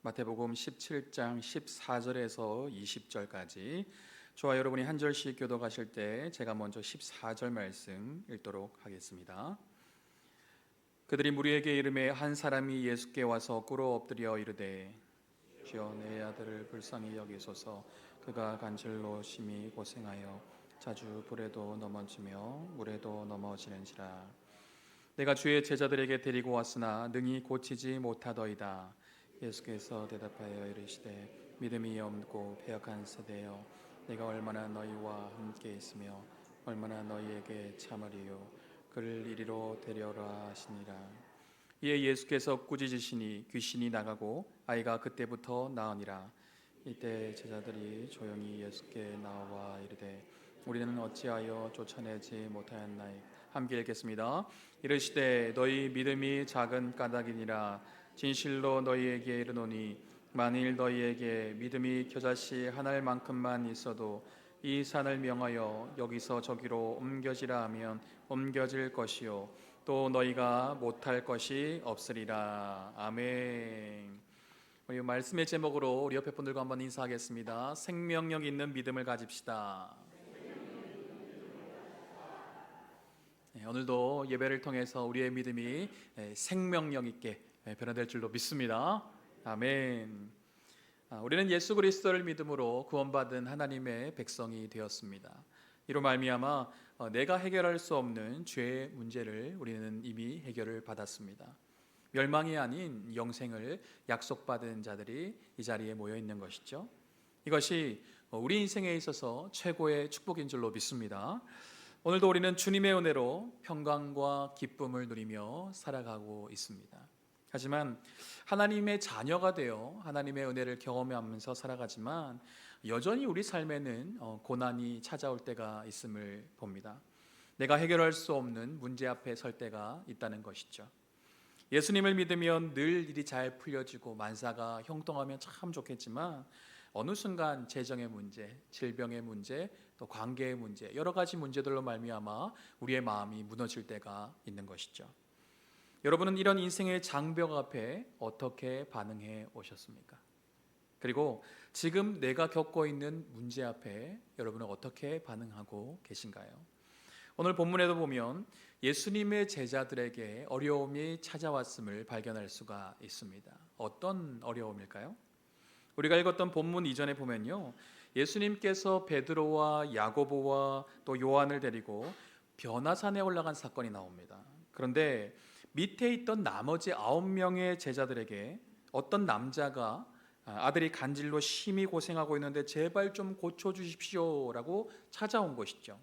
마태복음 17장 14절에서 20절까지 저와 여러분이 한 절씩 교독하실 때 제가 먼저 14절 말씀 읽도록 하겠습니다. 그들이 무리에게 이르매 한 사람이 예수께 와서 꿇어 엎드려 이르되 주여 내 아들을 불쌍히 여기소서. 그가 간질로 심히 고생하여 자주 불에도 넘어지며 물에도 넘어지는지라. 내가 주의 제자들에게 데리고 왔으나 능히 고치지 못하더이다. 예수께서 대답하여 이르시되 믿음이 없고 패역한 세대여, 내가 얼마나 너희와 함께 있으며 얼마나 너희에게 참으리요. 그를 이리로 데려라 하시니라. 이에 예수께서 꾸짖으시니 귀신이 나가고 아이가 그때부터 나으니라. 이때 제자들이 조용히 예수께 나와 이르되 우리는 어찌하여 쫓아내지 못하였나이까. 함께 읽겠습니다. 이르시되 너희 믿음이 작은 까닭이니라. 진실로 너희에게 이르노니 만일 너희에게 믿음이 겨자씨 한 알만큼만 있어도 이 산을 명하여 여기서 저기로 옮겨지라 하면 옮겨질 것이요 또 너희가 못할 것이 없으리라. 아멘. 우리 말씀의 제목으로 우리 옆에 분들과 한번 인사하겠습니다. 생명력 있는 믿음을 가집시다. 오늘도 예배를 통해서 우리의 믿음이 생명력 있게 변화될 줄로 믿습니다. 아멘. 우리는 예수 그리스도를 믿음으로 구원받은 하나님의 백성이 되었습니다. 이로 말미암아 내가 해결할 수 없는 죄의 문제를 우리는 이미 해결을 받았습니다. 멸망이 아닌 영생을 약속받은 자들이 이 자리에 모여 있는 것이죠. 이것이 우리 인생에 있어서 최고의 축복인 줄로 믿습니다. 오늘도 우리는 주님의 은혜로 평강과 기쁨을 누리며 살아가고 있습니다. 하지만 하나님의 자녀가 되어 하나님의 은혜를 경험하면서 살아가지만 여전히 우리 삶에는 고난이 찾아올 때가 있음을 봅니다. 내가 해결할 수 없는 문제 앞에 설 때가 있다는 것이죠. 예수님을 믿으면 늘 일이 잘 풀려지고 만사가 형통하면 참 좋겠지만 어느 순간 재정의 문제, 질병의 문제, 또 관계의 문제, 여러 가지 문제들로 말미암아 우리의 마음이 무너질 때가 있는 것이죠. 여러분은 이런 인생의 장벽 앞에 어떻게 반응해 오셨습니까? 그리고 지금 내가 겪고 있는 문제 앞에 여러분은 어떻게 반응하고 계신가요? 오늘 본문에도 보면 예수님의 제자들에게 어려움이 찾아왔음을 발견할 수가 있습니다. 어떤 어려움일까요? 우리가 읽었던 본문 이전에 보면요, 예수님께서 베드로와 야고보와 또 요한을 데리고 변화산에 올라간 사건이 나옵니다. 그런데 밑에 있던 나머지 9명의 제자들에게 어떤 남자가 아들이 간질로 심히 고생하고 있는데 제발 좀 고쳐주십시오 라고 찾아온 것이죠.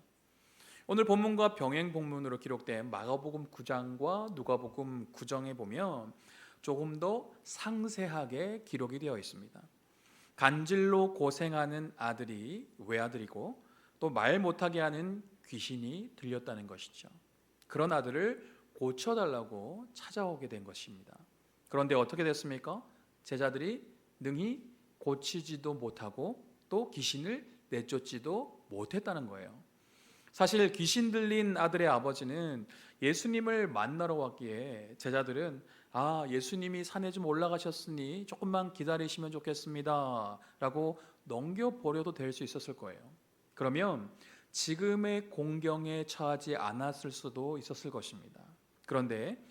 오늘 본문과 병행 본문으로 기록된 마가복음 9장과 누가복음 9장에 보면 조금 더 상세하게 기록이 되어 있습니다. 간질로 고생하는 아들이 외아들이고 또 말 못하게 하는 귀신이 들렸다는 것이죠. 그런 아들을 고쳐달라고 찾아오게 된 것입니다. 그런데 어떻게 됐습니까? 제자들이 능히 고치지도 못하고 또 귀신을 내쫓지도 못했다는 거예요. 사실 귀신 들린 아들의 아버지는 예수님을 만나러 왔기에 제자들은 예수님이 산에 좀 올라가셨으니 조금만 기다리시면 좋겠습니다 라고 넘겨버려도 될 수 있었을 거예요. 그러면 지금의 공경에 처하지 않았을 수도 있었을 것입니다. 그런데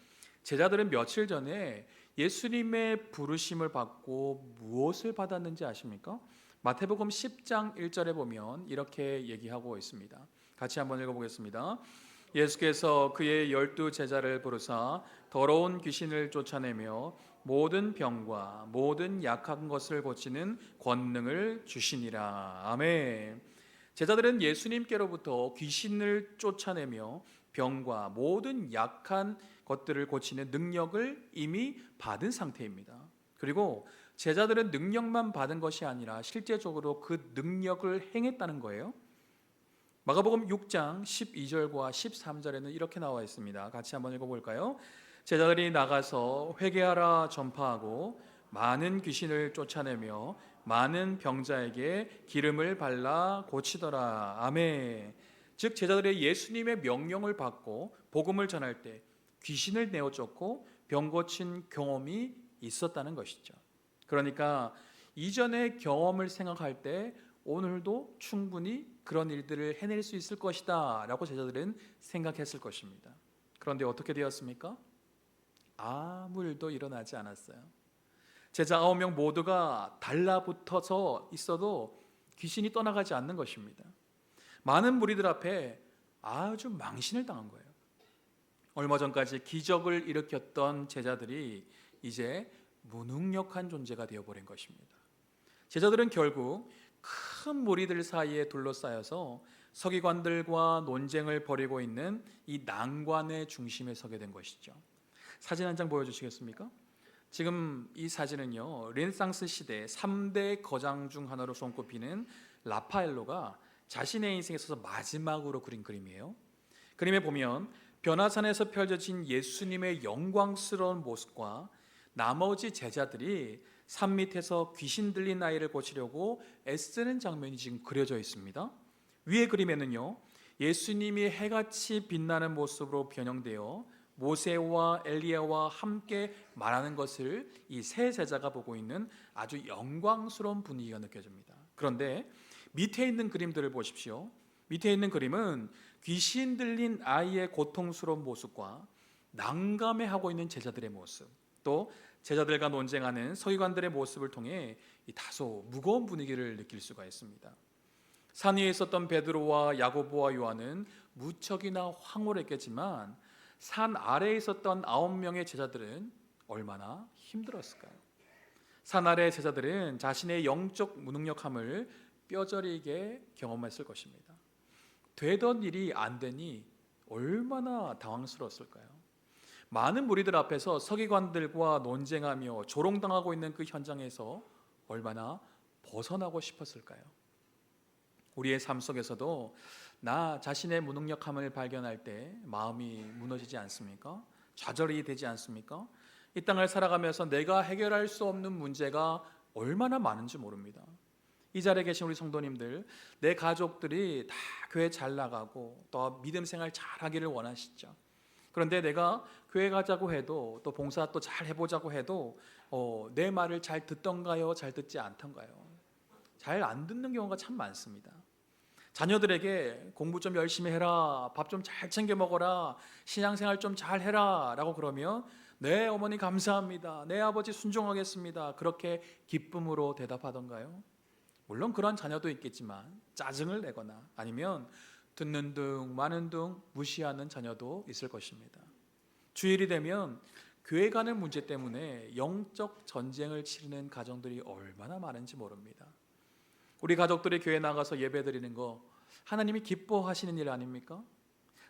제자들은 며칠 전에 예수님의 부르심을 받고 무엇을 받았는지 아십니까? 마태복음 10장 1절에 보면 이렇게 얘기하고 있습니다. 같이 한번 읽어보겠습니다. 예수께서 그의 12 제자를 부르사 더러운 귀신을 쫓아내며 모든 병과 모든 약한 것을 고치는 권능을 주시니라. 아멘. 제자들은 예수님께로부터 귀신을 쫓아내며 병과 모든 약한 것들을 고치는 능력을 이미 받은 상태입니다. 그리고 제자들은 능력만 받은 것이 아니라 실제적으로 그 능력을 행했다는 거예요. 마가복음 6장 12절과 13절에는 이렇게 나와 있습니다. 같이 한번 읽어볼까요? 제자들이 나가서 회개하라 전파하고 많은 귀신을 쫓아내며 많은 병자에게 기름을 발라 고치더라. 아멘. 즉 제자들의 예수님의 명령을 받고 복음을 전할 때 귀신을 내어쫓고 병 고친 경험이 있었다는 것이죠. 그러니까 이전의 경험을 생각할 때 오늘도 충분히 그런 일들을 해낼 수 있을 것이다 라고 제자들은 생각했을 것입니다. 그런데 어떻게 되었습니까? 아무 일도 일어나지 않았어요. 제자 9명 모두가 달라붙어서 있어도 귀신이 떠나가지 않는 것입니다. 많은 무리들 앞에 아주 망신을 당한 거예요. 얼마 전까지 기적을 일으켰던 제자들이 이제 무능력한 존재가 되어버린 것입니다. 제자들은 결국 큰 무리들 사이에 둘러싸여서 서기관들과 논쟁을 벌이고 있는 이 난관의 중심에 서게 된 것이죠. 사진 한 장 보여주시겠습니까? 지금 이 사진은요, 르네상스 시대 3대 거장 중 하나로 손꼽히는 라파엘로가 자신의 인생에 있어서 마지막으로 그린 그림이에요. 그림에 보면 변화산에서 펼쳐진 예수님의 영광스러운 모습과 나머지 제자들이 산 밑에서 귀신 들린 아이를 고치려고 애쓰는 장면이 지금 그려져 있습니다. 위에 그림에는요, 예수님이 해같이 빛나는 모습으로 변형되어 모세와 엘리야와 함께 말하는 것을 이 세 제자가 보고 있는 아주 영광스러운 분위기가 느껴집니다. 그런데 밑에 있는 그림들을 보십시오. 밑에 있는 그림은 귀신 들린 아이의 고통스러운 모습과 난감해하고 있는 제자들의 모습, 또 제자들과 논쟁하는 서기관들의 모습을 통해 이 다소 무거운 분위기를 느낄 수가 있습니다. 산 위에 있었던 베드로와 야고보와 요한은 무척이나 황홀했겠지만 산 아래에 있었던 9명의 제자들은 얼마나 힘들었을까요? 산 아래의 제자들은 자신의 영적 무능력함을 뼈저리게 경험했을 것입니다. 되던 일이 안 되니 얼마나 당황스러웠을까요? 많은 무리들 앞에서 서기관들과 논쟁하며 조롱당하고 있는 그 현장에서 얼마나 벗어나고 싶었을까요? 우리의 삶 속에서도 나 자신의 무능력함을 발견할 때 마음이 무너지지 않습니까? 좌절이 되지 않습니까? 이 땅을 살아가면서 내가 해결할 수 없는 문제가 얼마나 많은지 모릅니다. 이 자리에 계신 우리 성도님들, 내 가족들이 다 교회 잘 나가고 또 믿음 생활 잘 하기를 원하시죠. 그런데 내가 교회 가자고 해도 또 봉사 또 잘 해보자고 해도 내 말을 잘 듣던가요? 잘 듣지 않던가요? 잘 안 듣는 경우가 참 많습니다. 자녀들에게 공부 좀 열심히 해라, 밥 좀 잘 챙겨 먹어라, 신앙생활 좀 잘 해라 라고 그러면 네 어머니 감사합니다, 네 아버지 순종하겠습니다, 그렇게 기쁨으로 대답하던가요? 물론 그런 자녀도 있겠지만 짜증을 내거나 아니면 듣는 둥 마는 둥 무시하는 자녀도 있을 것입니다. 주일이 되면 교회 가는 문제 때문에 영적 전쟁을 치르는 가정들이 얼마나 많은지 모릅니다. 우리 가족들이 교회 나가서 예배드리는 거 하나님이 기뻐하시는 일 아닙니까?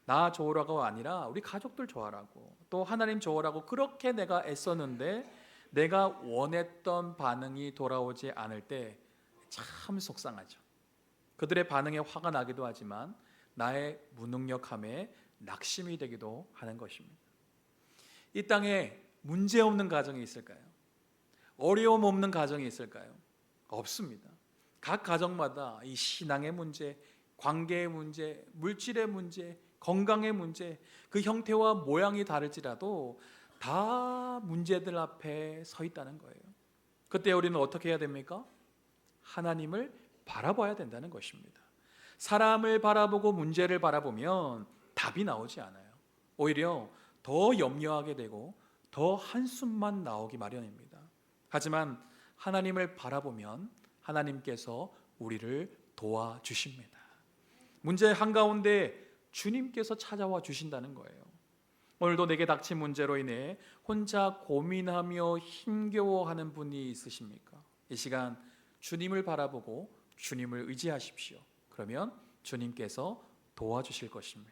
나 좋으라고 아니라 우리 가족들 좋아라고, 또 하나님 좋으라고 그렇게 내가 애썼는데 내가 원했던 반응이 돌아오지 않을 때 참 속상하죠. 그들의 반응에 화가 나기도 하지만 나의 무능력함에 낙심이 되기도 하는 것입니다. 이 땅에 문제 없는 가정이 있을까요? 어려움 없는 가정이 있을까요? 없습니다. 각 가정마다 이 신앙의 문제, 관계의 문제, 물질의 문제, 건강의 문제, 그 형태와 모양이 다를지라도 다 문제들 앞에 서 있다는 거예요. 그때 우리는 어떻게 해야 됩니까? 하나님을 바라봐야 된다는 것입니다. 사람을 바라보고 문제를 바라보면 답이 나오지 않아요. 오히려 더 염려하게 되고 더 한숨만 나오기 마련입니다. 하지만 하나님을 바라보면 하나님께서 우리를 도와주십니다. 문제 한가운데 주님께서 찾아와 주신다는 거예요. 오늘도 내게 닥친 문제로 인해 혼자 고민하며 힘겨워하는 분이 있으십니까? 이 시간 주님을 바라보고 주님을 의지하십시오. 그러면 주님께서 도와주실 것입니다.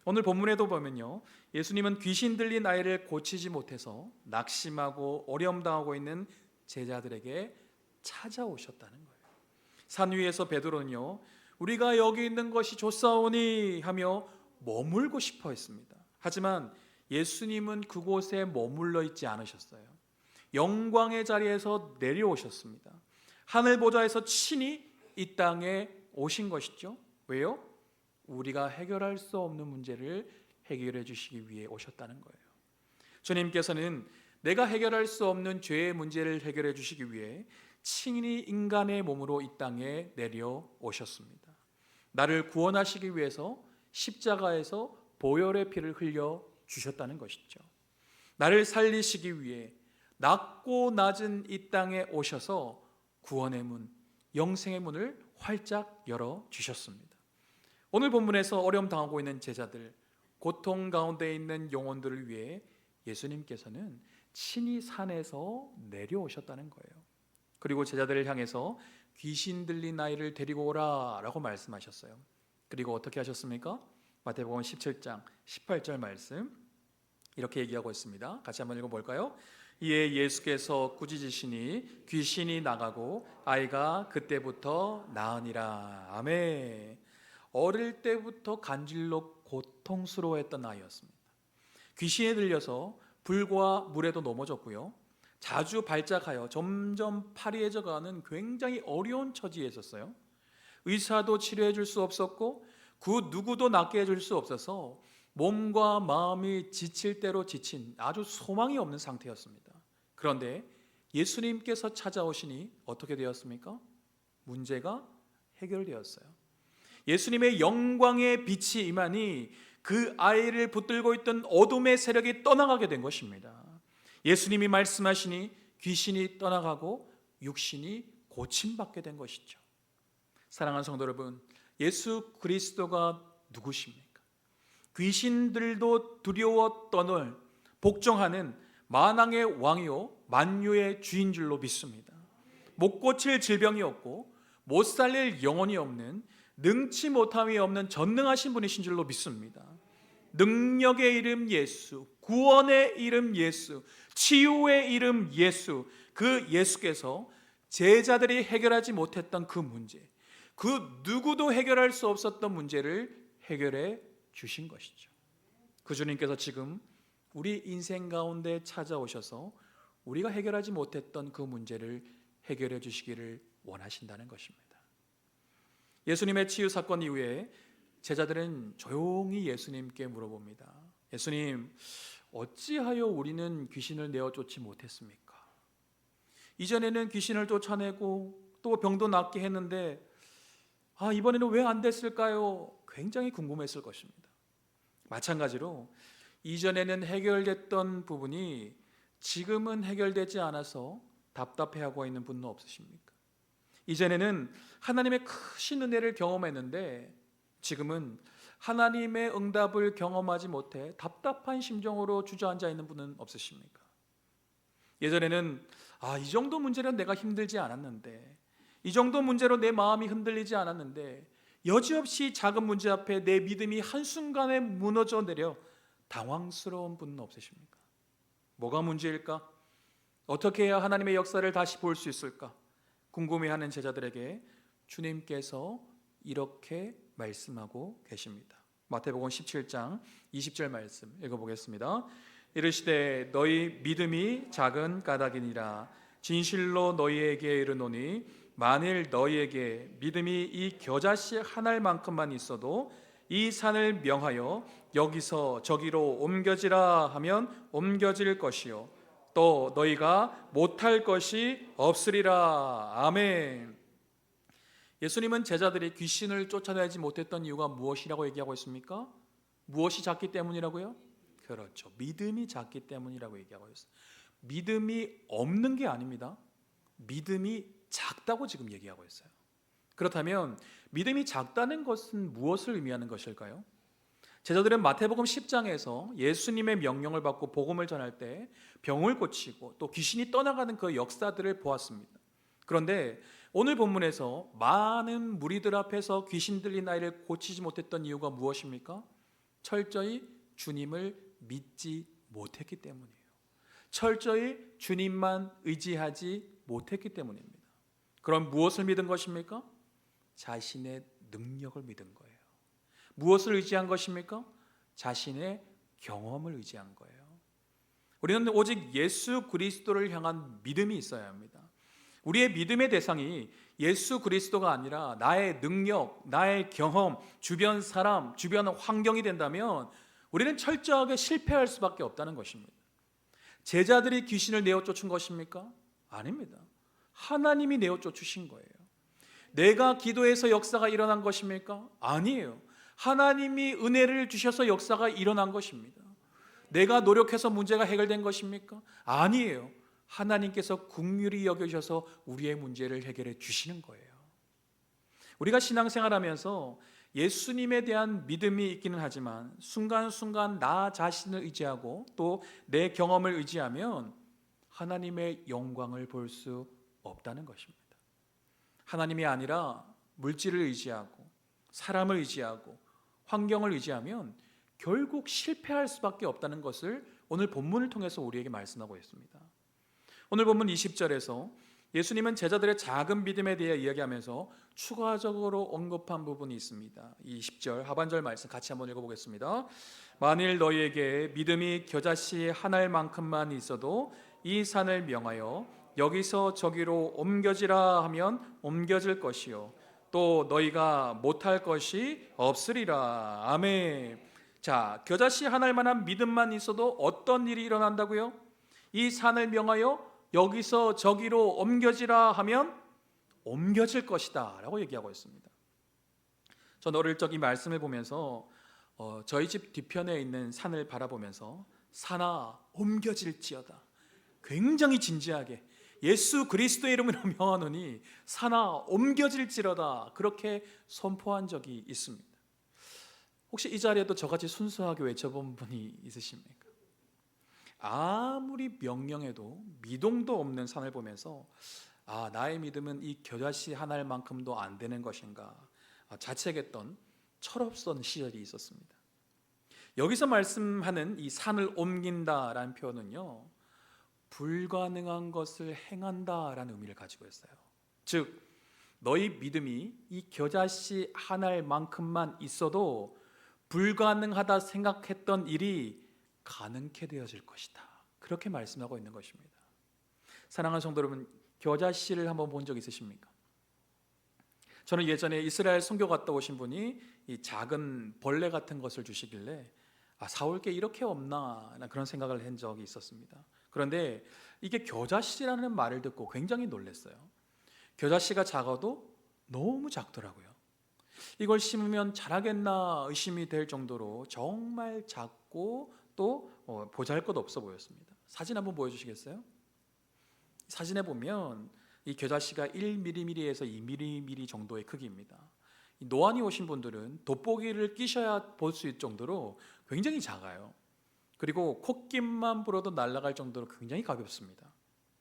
오늘 본문에도 보면요, 예수님은 귀신 들린 아이를 고치지 못해서 낙심하고 어려움당하고 있는 제자들에게 찾아오셨다는 거예요. 산 위에서 베드로는요, 우리가 여기 있는 것이 좋사오니 하며 머물고 싶어 했습니다. 하지만 예수님은 그곳에 머물러 있지 않으셨어요. 영광의 자리에서 내려오셨습니다. 하늘 보좌에서 친히 이 땅에 오신 것이죠. 왜요? 우리가 해결할 수 없는 문제를 해결해 주시기 위해 오셨다는 거예요. 주님께서는 내가 해결할 수 없는 죄의 문제를 해결해 주시기 위해 친히 인간의 몸으로 이 땅에 내려오셨습니다. 나를 구원하시기 위해서 십자가에서 보혈의 피를 흘려 주셨다는 것이죠. 나를 살리시기 위해 낮고 낮은 이 땅에 오셔서 구원의 문, 영생의 문을 활짝 열어 주셨습니다. 오늘 본문에서 어려움 당하고 있는 제자들, 고통 가운데 있는 영혼들을 위해 예수님께서는 친히 산에서 내려오셨다는 거예요. 그리고 제자들을 향해서 귀신 들린 아이를 데리고 오라 라고 말씀하셨어요. 그리고 어떻게 하셨습니까? 마태복음 17장 18절 말씀 이렇게 얘기하고 있습니다. 같이 한번 읽어볼까요? 이에 예수께서 꾸짖으시니 귀신이 나가고 아이가 그때부터 나으니라. 아멘. 어릴 때부터 간질로 고통스러워했던 아이였습니다. 귀신에 들려서 불과 물에도 넘어졌고요, 자주 발작하여 점점 파리해져가는 굉장히 어려운 처지에 있었어요. 의사도 치료해 줄 수 없었고 그 누구도 낫게 해줄 수 없어서 몸과 마음이 지칠 대로 지친 아주 소망이 없는 상태였습니다. 그런데 예수님께서 찾아오시니 어떻게 되었습니까? 문제가 해결되었어요. 예수님의 영광의 빛이 임하니 그 아이를 붙들고 있던 어둠의 세력이 떠나가게 된 것입니다. 예수님이 말씀하시니 귀신이 떠나가고 육신이 고침받게 된 것이죠. 사랑하는 성도 여러분, 예수 그리스도가 누구십니까? 귀신들도 두려워 떠날 복종하는 만왕의 왕이요 만유의 주인 줄로 믿습니다. 못 고칠 질병이 없고 못 살릴 영혼이 없는, 능치 못함이 없는 전능하신 분이신 줄로 믿습니다. 능력의 이름 예수, 구원의 이름 예수, 치유의 이름 예수, 그 예수께서 제자들이 해결하지 못했던 그 문제, 그 누구도 해결할 수 없었던 문제를 해결해 주신 것이죠. 그 주님께서 지금 우리 인생 가운데 찾아오셔서 우리가 해결하지 못했던 그 문제를 해결해 주시기를 원하신다는 것입니다. 예수님의 치유 사건 이후에 제자들은 조용히 예수님께 물어봅니다. 예수님, 어찌하여 우리는 귀신을 내어 쫓지 못했습니까? 이전에는 귀신을 쫓아내고 또 병도 낫게 했는데 이번에는 왜 안 됐을까요? 굉장히 궁금했을 것입니다. 마찬가지로 이전에는 해결됐던 부분이 지금은 해결되지 않아서 답답해하고 있는 분은 없으십니까? 이전에는 하나님의 크신 은혜를 경험했는데 지금은 하나님의 응답을 경험하지 못해 답답한 심정으로 주저앉아 있는 분은 없으십니까? 예전에는 이 정도 문제는 내가 힘들지 않았는데, 이 정도 문제로 내 마음이 흔들리지 않았는데, 여지없이 작은 문제 앞에 내 믿음이 한순간에 무너져 내려 당황스러운 분은 없으십니까? 뭐가 문제일까? 어떻게 해야 하나님의 역사를 다시 볼 수 있을까? 궁금해하는 제자들에게 주님께서 이렇게 말씀하고 계십니다. 마태복음 17장 20절 말씀 읽어보겠습니다. 이르시되 너희 믿음이 작은 까닭이니라. 진실로 너희에게 이르노니 만일 너희에게 믿음이 이 겨자씨 한 알만큼만 있어도 이 산을 명하여 여기서 저기로 옮겨지라 하면 옮겨질 것이요 또 너희가 못할 것이 없으리라. 아멘. 예수님은 제자들이 귀신을 쫓아내지 못했던 이유가 무엇이라고 얘기하고 있습니까? 무엇이 작기 때문이라고요? 그렇죠. 믿음이 작기 때문이라고 얘기하고 있어요. 믿음이 없는 게 아닙니다. 믿음이 작다고 지금 얘기하고 있어요. 그렇다면 믿음이 작다는 것은 무엇을 의미하는 것일까요? 제자들은 마태복음 10장에서 예수님의 명령을 받고 복음을 전할 때 병을 고치고 또 귀신이 떠나가는 그 역사들을 보았습니다. 그런데 오늘 본문에서 많은 무리들 앞에서 귀신 들린 아이를 고치지 못했던 이유가 무엇입니까? 철저히 주님을 믿지 못했기 때문이에요. 철저히 주님만 의지하지 못했기 때문입니다. 그럼 무엇을 믿은 것입니까? 자신의 능력을 믿은 거예요. 무엇을 의지한 것입니까? 자신의 경험을 의지한 거예요. 우리는 오직 예수 그리스도를 향한 믿음이 있어야 합니다. 우리의 믿음의 대상이 예수 그리스도가 아니라 나의 능력, 나의 경험, 주변 사람, 주변 환경이 된다면 우리는 철저하게 실패할 수밖에 없다는 것입니다. 제자들이 귀신을 내어 쫓은 것입니까? 아닙니다. 하나님이 내어 쫓으신 거예요. 내가 기도해서 역사가 일어난 것입니까? 아니에요. 하나님이 은혜를 주셔서 역사가 일어난 것입니다. 내가 노력해서 문제가 해결된 것입니까? 아니에요. 하나님께서 긍휼히 여겨주셔서 우리의 문제를 해결해 주시는 거예요. 우리가 신앙생활하면서 예수님에 대한 믿음이 있기는 하지만 순간순간 나 자신을 의지하고 또 내 경험을 의지하면 하나님의 영광을 볼 수 없다는 것입니다. 하나님이 아니라 물질을 의지하고 사람을 의지하고 환경을 의지하면 결국 실패할 수밖에 없다는 것을 오늘 본문을 통해서 우리에게 말씀하고 있습니다. 오늘 본문 20절에서 예수님은 제자들의 작은 믿음에 대해 이야기하면서 추가적으로 언급한 부분이 있습니다. 20절 하반절 말씀 같이 한번 읽어보겠습니다. 만일 너희에게 믿음이 겨자씨 한 알만큼만 있어도 이 산을 명하여 여기서 저기로 옮겨지라 하면 옮겨질 것이요 또 너희가 못할 것이 없으리라. 아멘. 자, 겨자씨 한 알만한 믿음만 있어도 어떤 일이 일어난다고요? 이 산을 명하여 여기서 저기로 옮겨지라 하면 옮겨질 것이다 라고 얘기하고 있습니다. 전 어릴 적 이 말씀을 보면서 저희 집 뒤편에 있는 산을 바라보면서 산아 옮겨질지어다, 굉장히 진지하게 예수 그리스도의 이름으로 명하노니 산아 옮겨질지어다, 그렇게 선포한 적이 있습니다. 혹시 이 자리에도 저같이 순수하게 외쳐본 분이 있으십니까? 아무리 명령해도 미동도 없는 산을 보면서 나의 믿음은 이 겨자씨 한 알만큼도 안 되는 것인가 자책했던 철없던 시절이 있었습니다. 여기서 말씀하는 이 산을 옮긴다라는 표현은요, 불가능한 것을 행한다라는 의미를 가지고 있어요. 즉 너희 믿음이 이 겨자씨 한 알만큼만 있어도 불가능하다 생각했던 일이 가능케 되어질 것이다, 그렇게 말씀하고 있는 것입니다. 사랑하는 성도 여러분, 겨자씨를 한번 본 적 있으십니까? 저는 예전에 이스라엘 선교 갔다 오신 분이 이 작은 벌레 같은 것을 주시길래 사올 게 이렇게 없나 그런 생각을 한 적이 있었습니다. 그런데 이게 겨자씨라는 말을 듣고 굉장히 놀랐어요. 겨자씨가 작아도 너무 작더라고요. 이걸 심으면 자라겠나 의심이 될 정도로 정말 작고 또 보잘것없어 보였습니다. 사진 한번 보여주시겠어요? 사진에 보면 이 겨자씨가 1mm에서 2mm 정도의 크기입니다. 노안이 오신 분들은 돋보기를 끼셔야 볼 수 있을 정도로 굉장히 작아요. 그리고 콧김만 불어도 날아갈 정도로 굉장히 가볍습니다.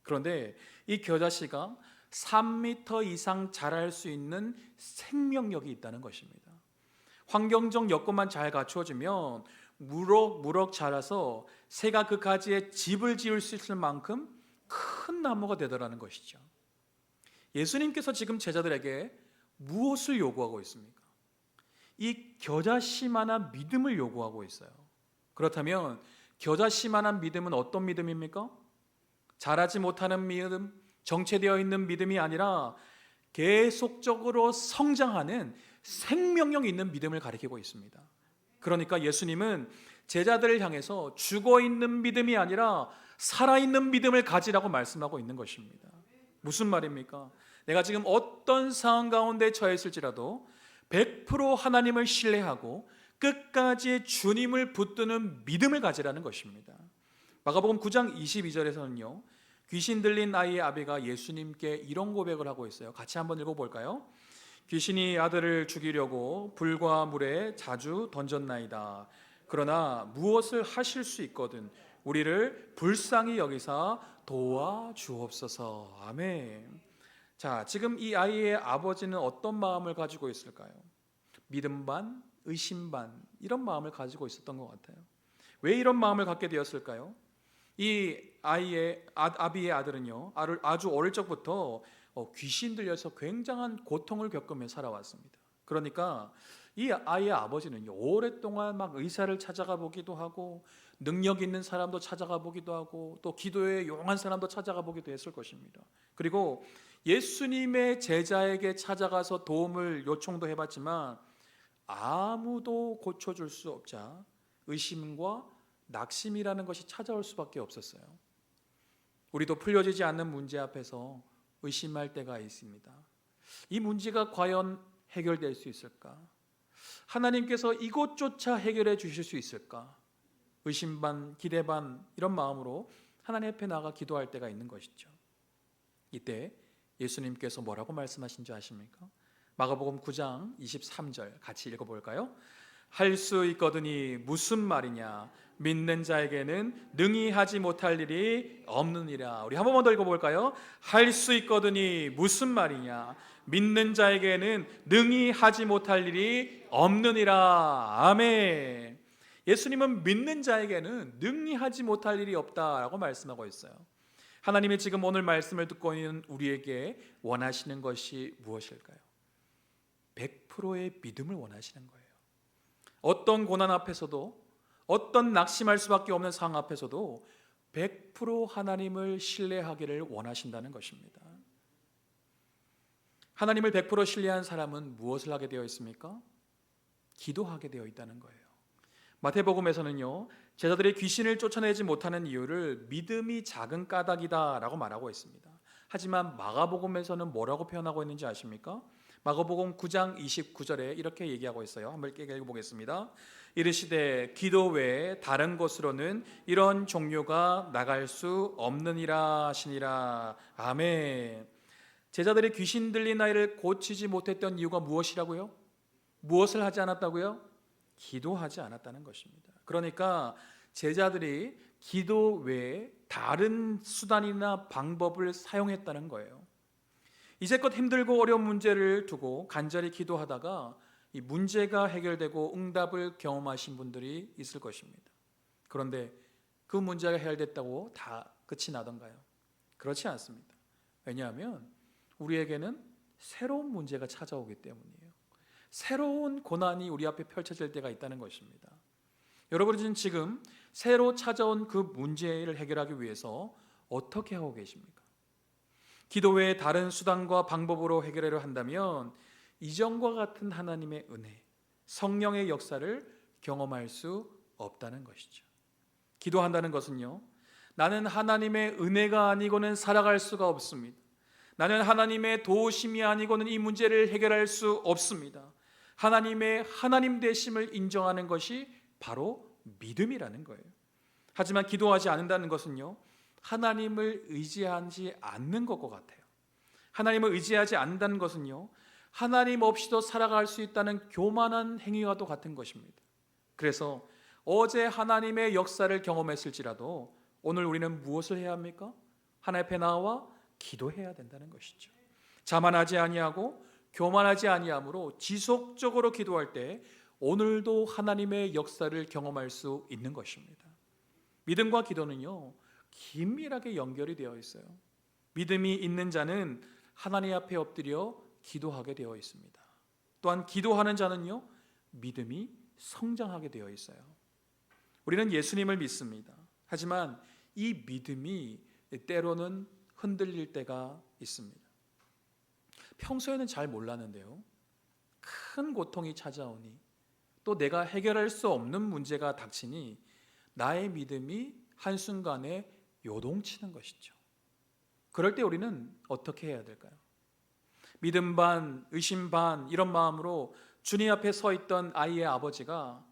그런데 이 겨자씨가 3m 이상 자랄 수 있는 생명력이 있다는 것입니다. 환경적 여건만 잘 갖추어지면 무럭무럭 자라서 새가 그 가지에 집을 지을 수 있을 만큼 큰 나무가 되더라는 것이죠. 예수님께서 지금 제자들에게 무엇을 요구하고 있습니까? 이 겨자씨만한 믿음을 요구하고 있어요. 그렇다면 겨자씨만한 믿음은 어떤 믿음입니까? 자라지 못하는 믿음, 정체되어 있는 믿음이 아니라 계속적으로 성장하는 생명력 있는 믿음을 가리키고 있습니다. 그러니까 예수님은 제자들을 향해서 죽어있는 믿음이 아니라 살아있는 믿음을 가지라고 말씀하고 있는 것입니다. 무슨 말입니까? 내가 지금 어떤 상황 가운데 처했을지라도 100% 하나님을 신뢰하고 끝까지 주님을 붙드는 믿음을 가지라는 것입니다. 마가복음 9장 22절에서는요, 귀신 들린 아이의 아비가 예수님께 이런 고백을 하고 있어요. 같이 한번 읽어볼까요? 귀신이 아들을 죽이려고 불과 물에 자주 던졌나이다. 그러나 무엇을 하실 수 있거든 우리를 불쌍히 여기사 도와주옵소서. 아멘. 자, 지금 이 아이의 아버지는 어떤 마음을 가지고 있을까요? 믿음 반, 의심 반, 이런 마음을 가지고 있었던 것 같아요. 왜 이런 마음을 갖게 되었을까요? 이 아이의 아비의 아들은요, 아주 어릴 적부터 귀신 들려서 굉장한 고통을 겪으며 살아왔습니다. 그러니까 이 아이의 아버지는요, 오랫동안 막 의사를 찾아가 보기도 하고 능력 있는 사람도 찾아가 보기도 하고 또 기도에 용한 사람도 찾아가 보기도 했을 것입니다. 그리고 예수님의 제자에게 찾아가서 도움을 요청도 해봤지만 아무도 고쳐줄 수 없자 의심과 낙심이라는 것이 찾아올 수밖에 없었어요. 우리도 풀려지지 않는 문제 앞에서 의심할 때가 있습니다. 이 문제가 과연 해결될 수 있을까? 하나님께서 이것조차 해결해 주실 수 있을까? 의심 반, 기대 반 이런 마음으로 하나님 앞에 나가 기도할 때가 있는 것이죠. 이때 예수님께서 뭐라고 말씀하신 줄 아십니까? 마가복음 9장 23절 같이 읽어볼까요? 할 수 있거든이 무슨 말이냐? 믿는 자에게는 능히 하지 못할 일이 없느니라. 우리 한 번만 더 읽어볼까요? 할 수 있거든이 무슨 말이냐? 믿는 자에게는 능히 하지 못할 일이 없느니라. 아멘. 예수님은 믿는 자에게는 능히 하지 못할 일이 없다라고 말씀하고 있어요. 하나님이 지금 오늘 말씀을 듣고 있는 우리에게 원하시는 것이 무엇일까요? 100%의 믿음을 원하시는 거예요. 어떤 고난 앞에서도, 어떤 낙심할 수밖에 없는 상황 앞에서도 100% 하나님을 신뢰하기를 원하신다는 것입니다. 하나님을 100% 신뢰한 사람은 무엇을 하게 되어 있습니까? 기도하게 되어 있다는 거예요. 마태복음에서는요, 제자들이 귀신을 쫓아내지 못하는 이유를 믿음이 작은 까닭이다라고 말하고 있습니다. 하지만 마가복음에서는 뭐라고 표현하고 있는지 아십니까? 마가복음 9장 29절에 이렇게 얘기하고 있어요. 한번 읽어보겠습니다. 이르시되 기도 외에 다른 곳으로는 이런 종류가 나갈 수 없느니라 하시니라. 아멘. 제자들이 귀신 들린 아이를 고치지 못했던 이유가 무엇이라고요? 무엇을 하지 않았다고요? 기도하지 않았다는 것입니다. 그러니까 제자들이 기도 외에 다른 수단이나 방법을 사용했다는 거예요. 이제껏 힘들고 어려운 문제를 두고 간절히 기도하다가 이 문제가 해결되고 응답을 경험하신 분들이 있을 것입니다. 그런데 그 문제가 해결됐다고 다 끝이 나던가요? 그렇지 않습니다. 왜냐하면 우리에게는 새로운 문제가 찾아오기 때문이에요. 새로운 고난이 우리 앞에 펼쳐질 때가 있다는 것입니다. 여러분은 지금 새로 찾아온 그 문제를 해결하기 위해서 어떻게 하고 계십니까? 기도 외에 다른 수단과 방법으로 해결하려 한다면 이전과 같은 하나님의 은혜, 성령의 역사를 경험할 수 없다는 것이죠. 기도한다는 것은요, 나는 하나님의 은혜가 아니고는 살아갈 수가 없습니다. 나는 하나님의 도우심이 아니고는 이 문제를 해결할 수 없습니다. 하나님의 하나님 되심을 인정하는 것이 바로 믿음이라는 거예요. 하지만 기도하지 않는다는 것은요, 하나님을 의지하지 않는 것과 같아요. 하나님을 의지하지 않는다는 것은요, 하나님 없이도 살아갈 수 있다는 교만한 행위와도 같은 것입니다. 그래서 어제 하나님의 역사를 경험했을지라도 오늘 우리는 무엇을 해야 합니까? 하나님 앞에 나와 기도해야 된다는 것이죠. 자만하지 아니하고 교만하지 아니함으로 지속적으로 기도할 때 오늘도 하나님의 역사를 경험할 수 있는 것입니다. 믿음과 기도는요, 긴밀하게 연결이 되어 있어요. 믿음이 있는 자는 하나님 앞에 엎드려 기도하게 되어 있습니다. 또한 기도하는 자는요, 믿음이 성장하게 되어 있어요. 우리는 예수님을 믿습니다. 하지만 이 믿음이 때로는 흔들릴 때가 있습니다. 평소에는 잘 몰랐는데요, 큰 고통이 찾아오니 또 내가 해결할 수 없는 문제가 닥치니 나의 믿음이 한순간에 요동치는 것이죠. 그럴 때 우리는 어떻게 해야 될까요? 믿음 반, 의심 반 이런 마음으로 주님 앞에 서 있던 아이의 아버지가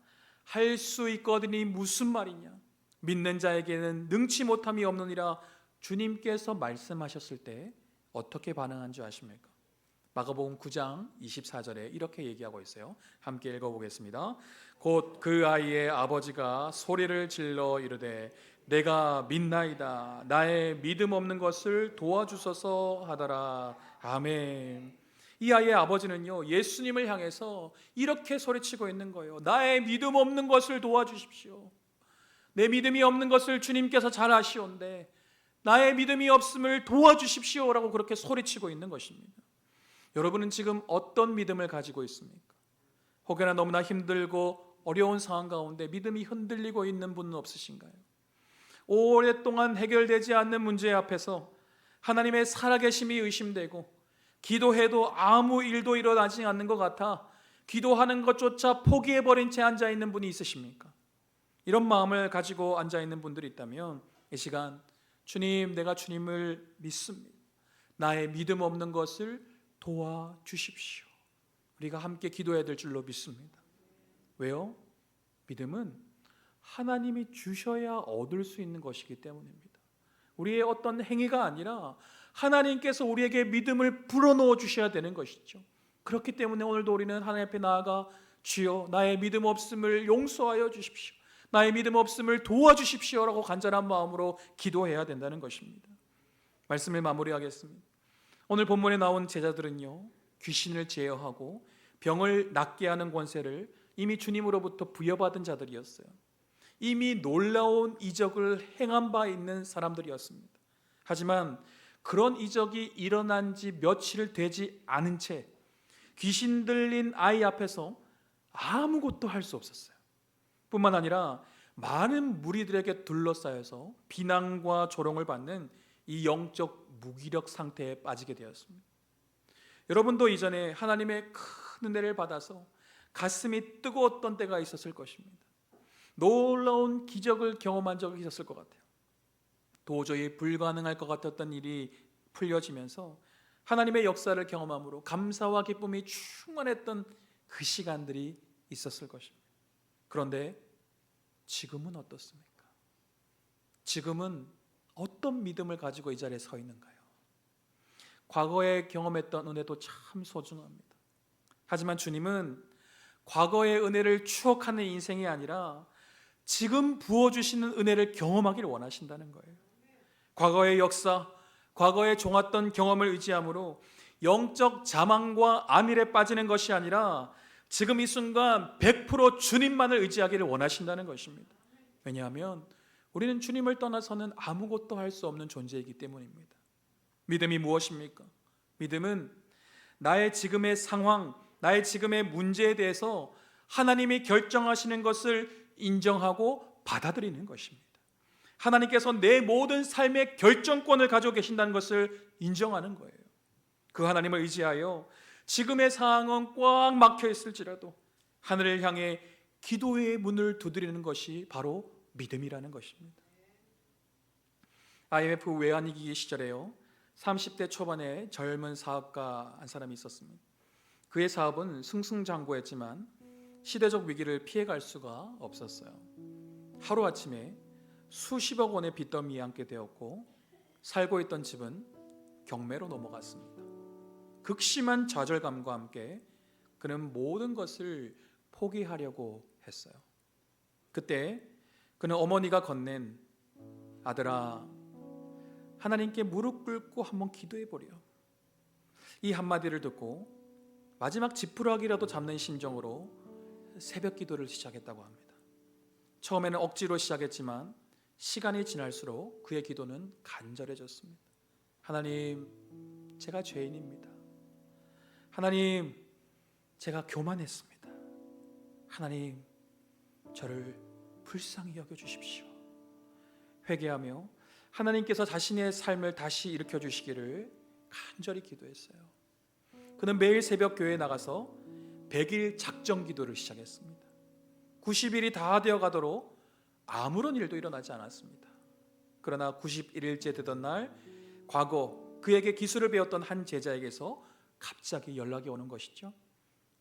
할 수 있거든이 무슨 말이냐? 믿는 자에게는 능치 못함이 없느니라 주님께서 말씀하셨을 때 어떻게 반응한 줄 아십니까? 마가복음 9장 24절에 이렇게 얘기하고 있어요. 함께 읽어보겠습니다. 곧 그 아이의 아버지가 소리를 질러 이르되 내가 믿나이다. 나의 믿음 없는 것을 도와주소서 하더라. 아멘. 이 아이의 아버지는요, 예수님을 향해서 이렇게 소리치고 있는 거예요. 나의 믿음 없는 것을 도와주십시오. 내 믿음이 없는 것을 주님께서 잘 아시온데 나의 믿음이 없음을 도와주십시오라고 그렇게 소리치고 있는 것입니다. 여러분은 지금 어떤 믿음을 가지고 있습니까? 혹여나 너무나 힘들고 어려운 상황 가운데 믿음이 흔들리고 있는 분은 없으신가요? 오랫동안 해결되지 않는 문제 앞에서 하나님의 살아계심이 의심되고 기도해도 아무 일도 일어나지 않는 것 같아 기도하는 것조차 포기해버린 채 앉아있는 분이 있으십니까? 이런 마음을 가지고 앉아있는 분들이 있다면 이 시간 주님, 내가 주님을 믿습니다. 나의 믿음 없는 것을 도와주십시오. 우리가 함께 기도해야 될 줄로 믿습니다. 왜요? 믿음은 하나님이 주셔야 얻을 수 있는 것이기 때문입니다. 우리의 어떤 행위가 아니라 하나님께서 우리에게 믿음을 불어넣어 주셔야 되는 것이죠. 그렇기 때문에 오늘도 우리는 하나님 앞에 나아가 주여, 나의 믿음 없음을 용서하여 주십시오. 나의 믿음 없음을 도와주십시오라고 간절한 마음으로 기도해야 된다는 것입니다. 말씀을 마무리하겠습니다. 오늘 본문에 나온 제자들은요, 귀신을 제어하고 병을 낫게 하는 권세를 이미 주님으로부터 부여받은 자들이었어요. 이미 놀라운 이적을 행한 바 있는 사람들이었습니다. 하지만 그런 이적이 일어난 지 며칠 되지 않은 채 귀신 들린 아이 앞에서 아무것도 할 수 없었어요. 뿐만 아니라 많은 무리들에게 둘러싸여서 비난과 조롱을 받는 이 영적 무기력 상태에 빠지게 되었습니다. 여러분도 이전에 하나님의 큰 은혜를 받아서 가슴이 뜨거웠던 때가 있었을 것입니다. 놀라운 기적을 경험한 적이 있었을 것 같아요. 도저히 불가능할 것 같았던 일이 풀려지면서 하나님의 역사를 경험함으로 감사와 기쁨이 충만했던 그 시간들이 있었을 것입니다. 그런데 지금은 어떻습니까? 지금은 어떤 믿음을 가지고 이 자리에 서 있는가요? 과거에 경험했던 은혜도 참 소중합니다. 하지만 주님은 과거의 은혜를 추억하는 인생이 아니라 지금 부어주시는 은혜를 경험하기를 원하신다는 거예요. 과거의 역사, 과거에 종았던 경험을 의지함으로 영적 자만과 안일에 빠지는 것이 아니라 지금 이 순간 100% 주님만을 의지하기를 원하신다는 것입니다. 왜냐하면 우리는 주님을 떠나서는 아무것도 할 수 없는 존재이기 때문입니다. 믿음이 무엇입니까? 믿음은 나의 지금의 상황, 나의 지금의 문제에 대해서 하나님이 결정하시는 것을 인정하고 받아들이는 것입니다. 하나님께서 내 모든 삶의 결정권을 가지고 계신다는 것을 인정하는 거예요. 그 하나님을 의지하여 지금의 상황은 꽉 막혀 있을지라도 하늘을 향해 기도의 문을 두드리는 것이 바로 믿음이라는 것입니다. IMF 외환위기 시절에요, 30대 초반에 젊은 사업가 한 사람이 있었습니다. 그의 사업은 승승장구했지만 시대적 위기를 피해갈 수가 없었어요. 하루아침에 수십억 원의 빚더미에 앉게 되었고 살고 있던 집은 경매로 넘어갔습니다. 극심한 좌절감과 함께 그는 모든 것을 포기하려고 했어요. 그때 그는 어머니가 건넨 아들아, 하나님께 무릎 꿇고 한번 기도해보려, 이 한마디를 듣고 마지막 지푸라기라도 잡는 심정으로 새벽 기도를 시작했다고 합니다. 처음에는 억지로 시작했지만 시간이 지날수록 그의 기도는 간절해졌습니다. 하나님, 제가 죄인입니다. 하나님, 제가 교만했습니다. 하나님, 저를 불쌍히 여겨주십시오. 회개하며 하나님께서 자신의 삶을 다시 일으켜 주시기를 간절히 기도했어요. 그는 매일 새벽 교회에 나가서 100일 작정 기도를 시작했습니다. 90일이 다 되어 가도록 아무런 일도 일어나지 않았습니다. 그러나 91일째 되던 날, 과거 그에게 기술을 배웠던 한 제자에게서 갑자기 연락이 오는 것이죠.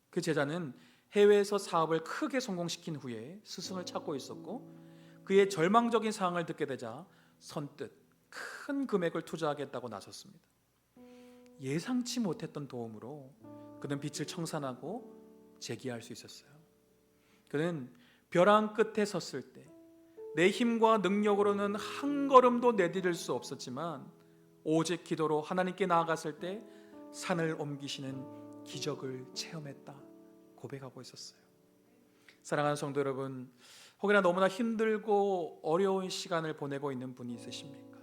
그 제자는 해외에서 사업을 크게 성공시킨 후에 스승을 찾고 있었고, 그의 절망적인 상황을 듣게 되자 선뜻 큰 금액을 투자하겠다고 나섰습니다. 예상치 못했던 도움으로 그는 빚을 청산하고 재기할 수 있었어요. 그는 벼랑 끝에 섰을 때 내 힘과 능력으로는 한 걸음도 내디딜 수 없었지만 오직 기도로 하나님께 나아갔을 때 산을 옮기시는 기적을 체험했다 고백하고 있었어요. 사랑하는 성도 여러분, 혹여나 너무나 힘들고 어려운 시간을 보내고 있는 분이 있으십니까?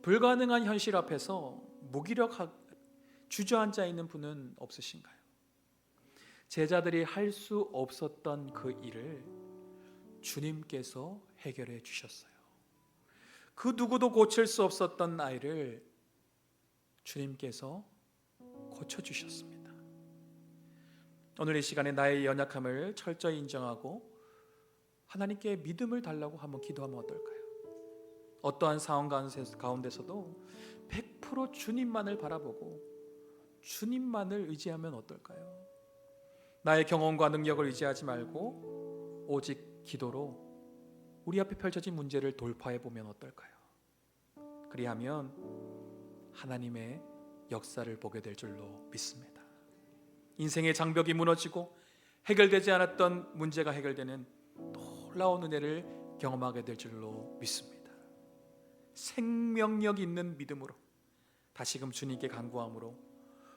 불가능한 현실 앞에서 무기력하게 주저앉아 있는 분은 없으신가요? 제자들이 할 수 없었던 그 일을 주님께서 해결해 주셨어요. 그 누구도 고칠 수 없었던 아이를 주님께서 고쳐주셨습니다. 오늘 이 시간에 나의 연약함을 철저히 인정하고 하나님께 믿음을 달라고 한번 기도하면 어떨까요? 어떠한 상황 가운데서도 100% 주님만을 바라보고 주님만을 의지하면 어떨까요? 나의 경험과 능력을 의지하지 말고 오직 기도로 우리 앞에 펼쳐진 문제를 돌파해 보면 어떨까요? 그리하면 하나님의 역사를 보게 될 줄로 믿습니다. 인생의 장벽이 무너지고 해결되지 않았던 문제가 해결되는 놀라운 은혜를 경험하게 될 줄로 믿습니다. 생명력 있는 믿음으로 다시금 주님께 간구함으로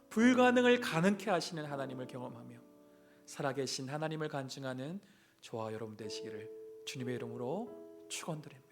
불가능을 가능케 하시는 하나님을 경험하며 살아계신 하나님을 간증하는 저와 여러분 되시기를 주님의 이름으로 축원드립니다.